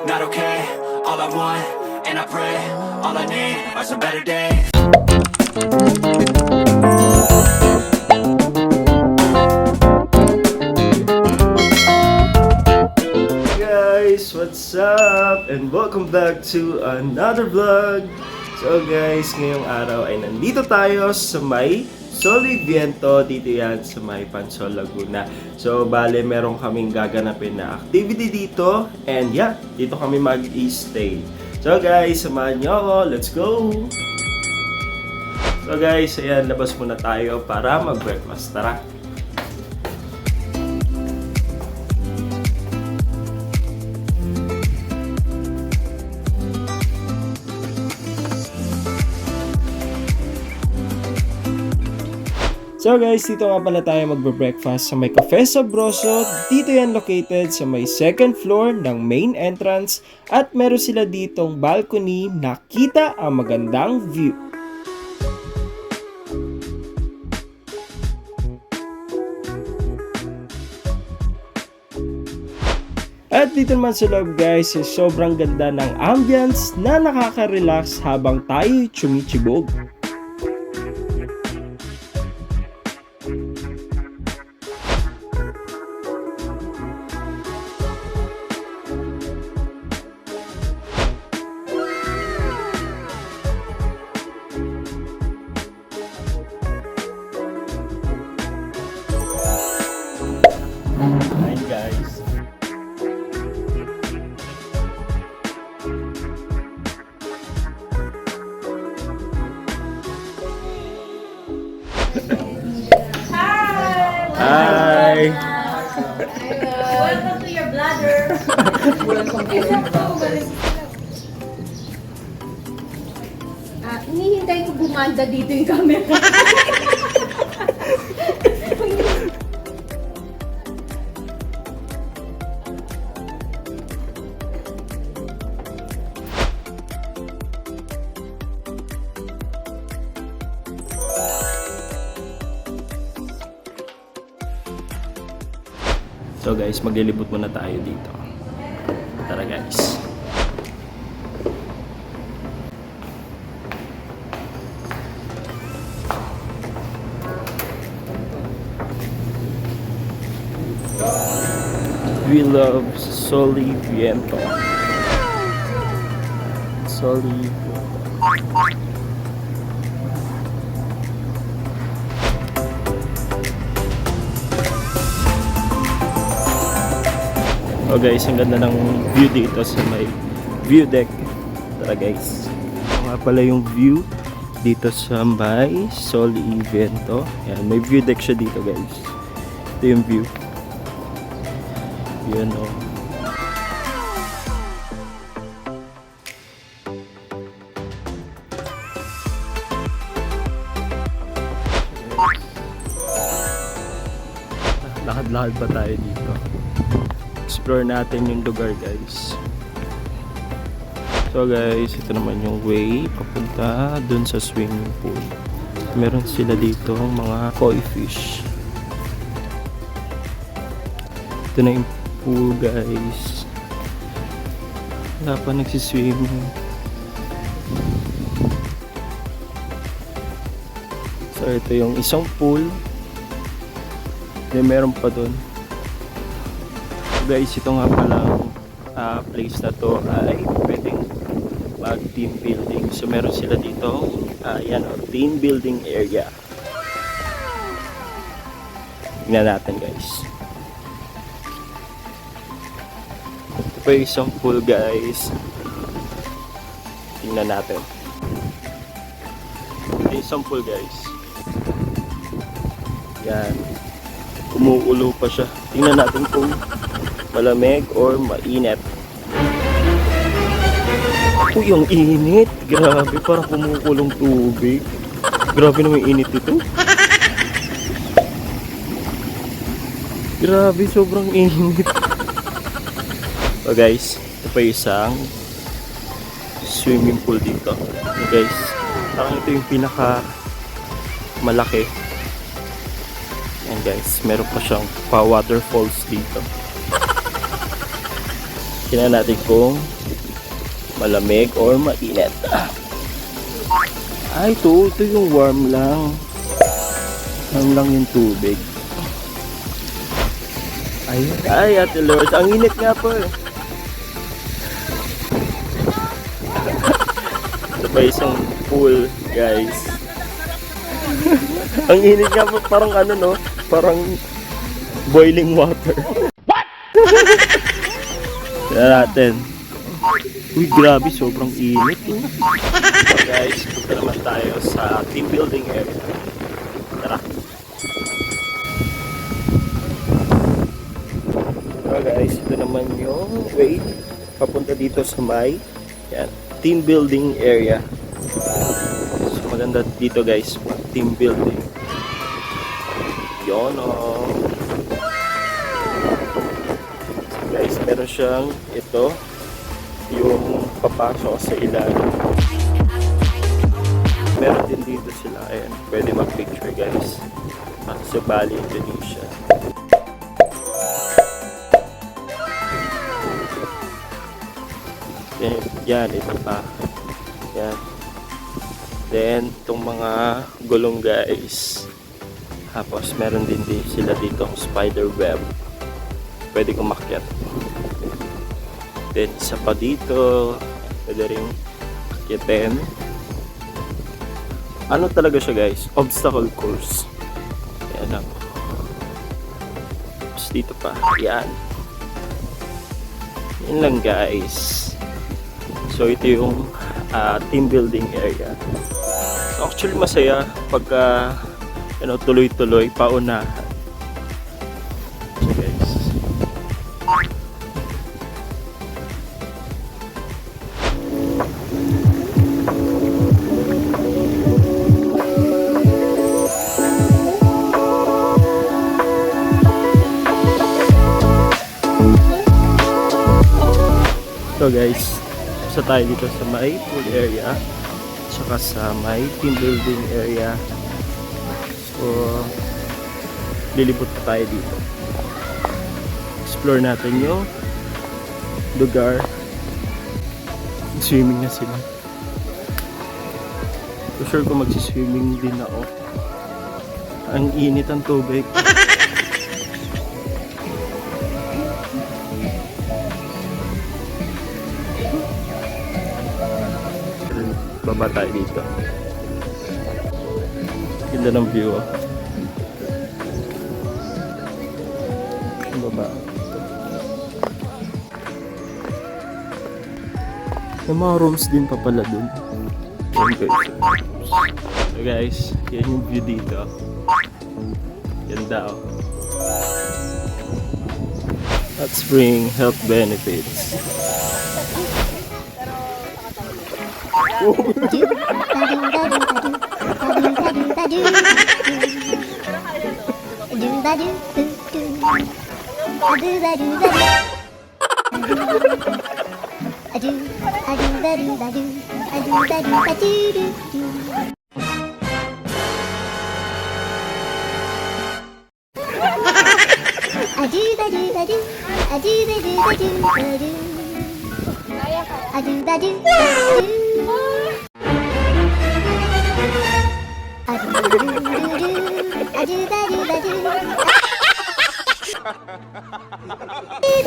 not okay. All I want, and I pray, all I need are some better days. Guys, what's up? And welcome back to another vlog. So guys, ngayong araw ay nandito tayo sa may Soliviento, dito yan sa may Pansol, Laguna. So bale, meron kaming gaganapin na activity dito. And yeah, dito kami mag-i-stay. So guys, samahan nyo ako. Let's go! So guys, ayan, labas muna tayo para mag-breakfast. Tara! So guys, dito nga pala tayo magbe-breakfast sa may Cafe Sabroso. Dito yan located sa may second floor ng main entrance at meron sila ditong balcony na kita ang magandang view. At dito naman sa loob guys, sobrang ganda ng ambience na nakaka-relax habang tayo chumichibog. Hi guys. Hi. Welcome to your bladder. Hinihintay ko bumanda dito yung camera. So guys, maglilibot muna tayo dito. Tara guys. We love Soliviento. Soliviento. Oh guys, ang ganda ng view dito sa may view deck. Tara guys. Ito nga pala yung view dito sa may Soliviento. Yan, may view deck siya dito guys. Ito yung view. Yan o. Lakad-lakad pa tayo dito. Explore natin yung lugar guys. So guys, ito naman yung way papunta dun sa swimming pool. Meron sila dito mga koi fish. Ito na yung pool guys. Wala pa nagsiswimming. So ito yung isang pool. Then meron pa dun. Guys, ito nga palang place na to ay pwedeng mag team building. So meron sila dito yan o, team building area. Tingnan natin guys. Ito pa yung isang pool guys. Tingnan natin. Ito yung isang pool guys. Yan. Kumukulo pa siya. Tingnan natin kung malamig or mainit. Uy, ang init. Grabe, parang kumukulong tubig. Grabe naman init ito. Grabe, sobrang init. So guys, ito pa isang swimming pool dito. So guys, parang ito yung pinaka malaki. Ayan guys, meron pa siyang pa waterfalls dito. Tingnan natin kung malamig or mainit. Ay, ito yung warm lang. Warm lang yung tubig. Ay, Ate Lord, ang init nga po eh. Ito pa isang pool, guys. Ang init nga po, parang ano no, parang boiling water. What? Tignan natin. Uy, grabe, sobrang init. So guys, punta naman tayo sa team building area. Tara. So guys, ito naman yung way papunta dito sa may yan, team building area. So maganda dito guys, team building. Yun oh. So guys, meron siyang ito yung papasok sa ilalim. Meron din dito sila. Ayan, pwede mag-picture guys. Sa Bali, Indonesia. Yan, ito pa. Yan. Then, itong mga gulong guys. Tapos, meron din sila dito spider web. Pwede kumakyat. Then, isa pa dito. Pwede rin akyatin. Ano talaga siya guys? Obstacle course. Yan lang. Tapos dito pa. Yan. Yan lang guys. So ito yung team building area. So, actually masaya pagka tuloy-tuloy paunahan. So guys. So guys, isa tayo dito sa may pool area tsaka sa may team building area. So lilibot pa tayo dito. Explore natin yung lugar. Swimming na sila. For sure kung magsiswimming din ako. Ang init ang tubig. Baba tayo dito. Ganda ng view. Baba. May mga rooms din pa pala dun. So guys, yan yung view dito. Ganda oh. Hot spring health benefits.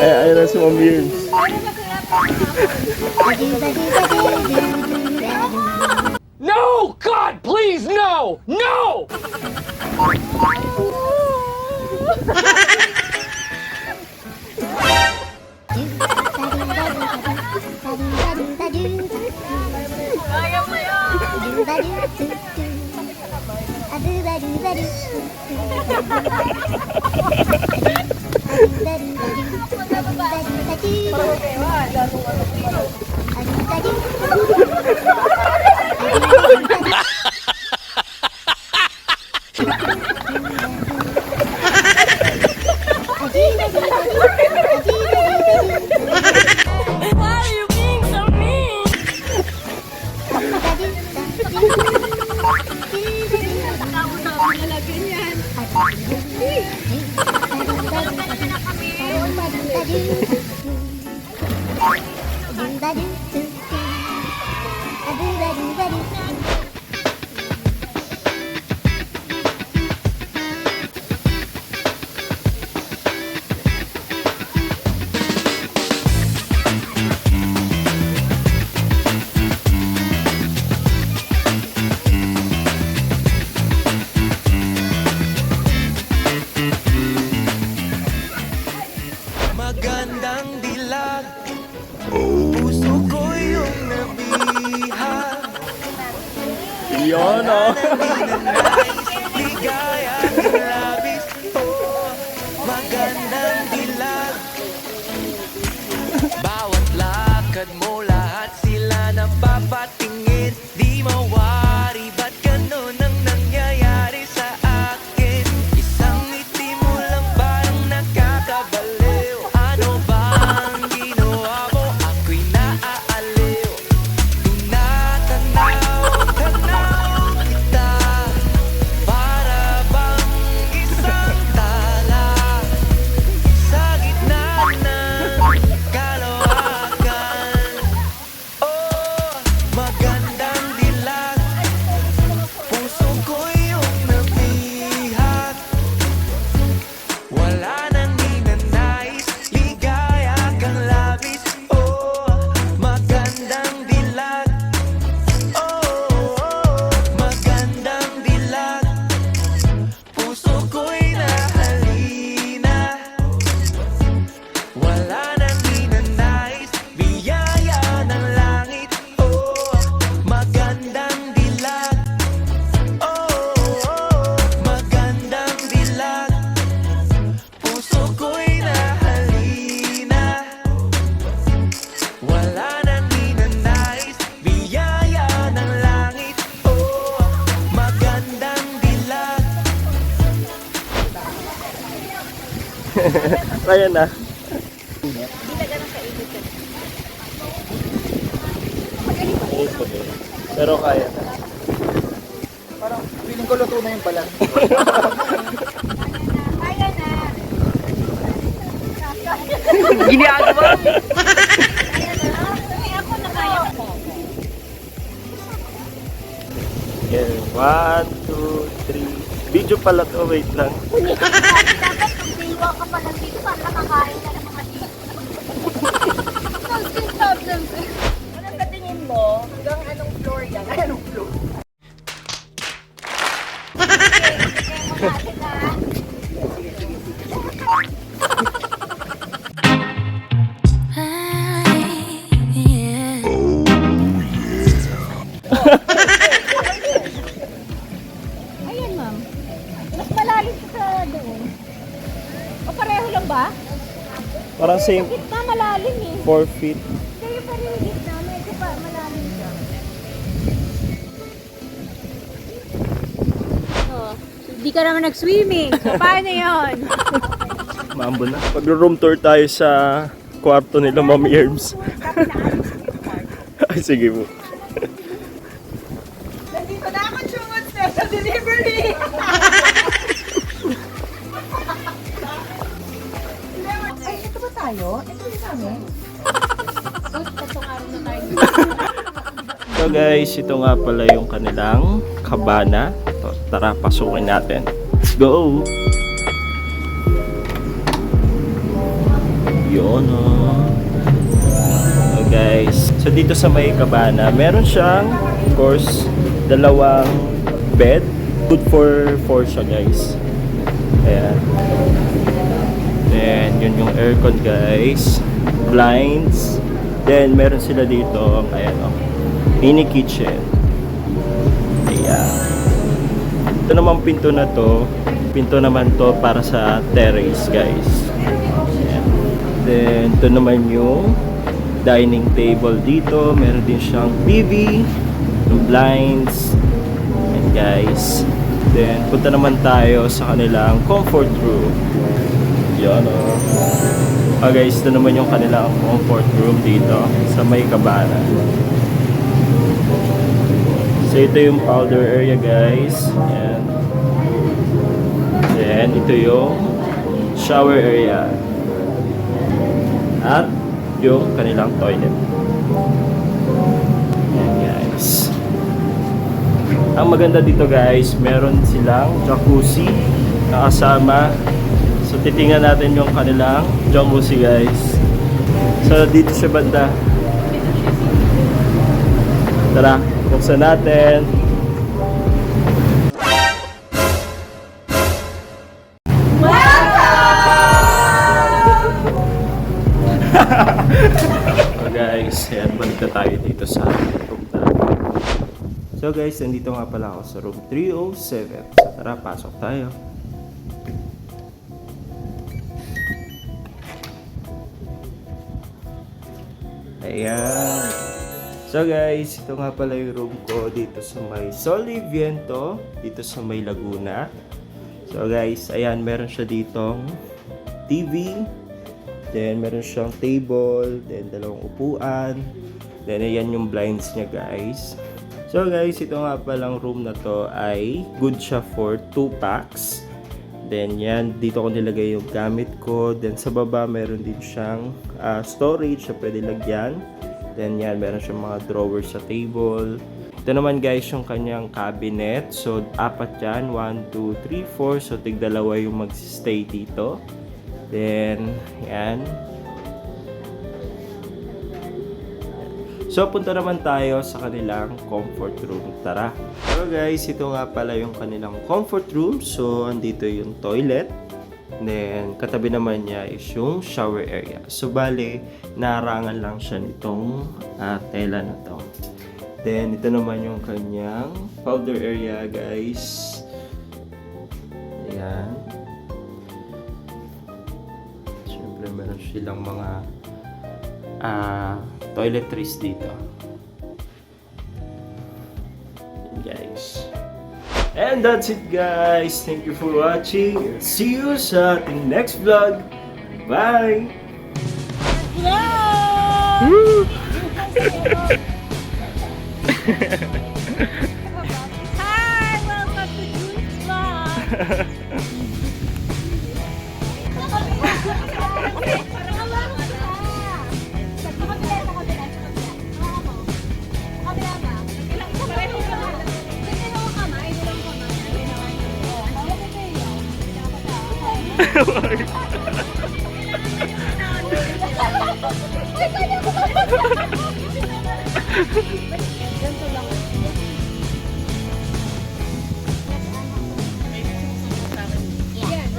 Ay, na si Mami Yun. No! God, please, no! No! Why are you being so mean? Magandang dilag, puso ko yung nabihag. Yun, oh. Ligaya ng labis, oh, magandang dilag. Bawat lakad mo, lahat sila napapatingin. Di mawari, ba't ganun ang nangyayari sa akin? Isang ngiti mo lang parang nakakabaliw. Ano bang ginawa mo? Ako'y naaaliw. Tinatanaw kita, para bang isang tala sa gitna ng kalawakan. Oh, magandang dilag, puso ko yung nabihag. Wala nang ninanais, ligaya kang labis. Oh, magandang dilag. Oh, magandang dilag, puso ko'y nahalina. Wala nang ninanais, biyaya ng langit. Oh, magandang dilag. Oh, magandang dilag, puso ko'y nahalina. Wala nang ninanais, biyaya ng langit. Oh, magandang dilag. Kaya na. Pero kaya na. Parang feeling ko luto na yung balat. Kaya na. Ginagawa mo. Kaya na. Ay, ako na kaya ko. Okay, 1, 2, 3. Video pala to, wait lang. Dapat magdiwa ka pala dito para nakakain ka ng mga dito. Something problems. Anong katingin mo? Hanggang anong floor yan? Ay, anong floor? Ayan, ma'am. Mas malalim sa doon. O pareho lang ba? Parang same, Gitna malalim eh. 4 feet. Kaya pa rin yung gitna, medyo pa malalim siya. Oh, hindi ka naman nag-swimming. So, paano yun? Mambo na. Pag-room tour tayo sa kwarto nila, Ma'am Yerbs. Ay, sige po. Nandito na ako, Chungot, special delivery! Ay, ito ba tayo? Ito yung kami? Tatlong araw na tayo. So guys, ito nga pala yung kanilang kabana. So, tara, pasukin natin. Let's go! Yun oh. So guys, so dito sa may kabana, meron siyang, of course, dalawang bed. Good for 4 siya guys. Ayan. Then, yun yung aircon guys. Blinds. Then, meron sila dito, ayan oh, mini kitchen. Ayan. Ito naman pinto na to. Pinto naman to para sa terrace guys. Ayan. Then, ito naman yung dining table dito. Meron din siyang TV, yung blinds. And guys, then punta naman tayo sa kanilang comfort room. Yan o. Guys, ito naman yung kanilang comfort room dito sa may kabana. So ito yung powder area guys. Yan. Then ito yung shower area. At yung kanilang toilet. Yan guys. Ang maganda dito guys, meron silang jacuzzi na kasama. So titingnan natin yung kanilang jacuzzi guys. So dito siya banda. Tara, buksan natin. So guys, ayan, balik na tayo dito sa room natin. So guys, nandito nga pala ako sa room 307. So tara, pasok tayo. Ayan. So guys, ito nga pala yung room ko dito sa may Soliviento, dito sa may Laguna. So guys, ayan, meron siya ditong TV. Then meron siyang table, then dalawang upuan. Then ayan yung blinds niya guys. So guys, ito nga palang room na to ay good siya for 2 packs. Then yan, dito ko nilagay yung gamit ko. Then sa baba meron din siyang storage na pwede lagyan. Then yan, meron siyang mga drawers sa table. Ito naman guys yung kanyang cabinet. So 4 yan, 1, 2, 3, 4. So tig-dalawa yung mag-stay dito. Then yan. So, punta naman tayo sa kanilang comfort room. Tara! So guys, ito nga pala yung kanilang comfort room. So, andito yung toilet. Then, katabi naman niya is yung shower area. So, bale, narangan lang siya nitong tela na to. Then, ito naman yung kanyang powder area, guys. Ayan. Siyempre, meron silang mga toiletries dito. Guys. And that's it guys. Thank you for watching. See you sa ating next vlog. Bye! Hi! Welcome to June's Vlog!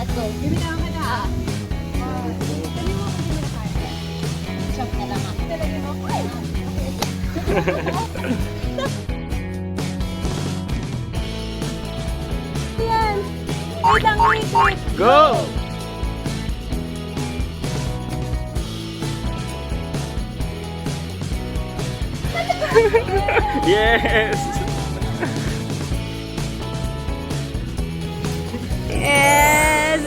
Let's go. Give me na ako na. Shop na lang ako. Yan. Wait lang, wait. Go! Yes! Yes!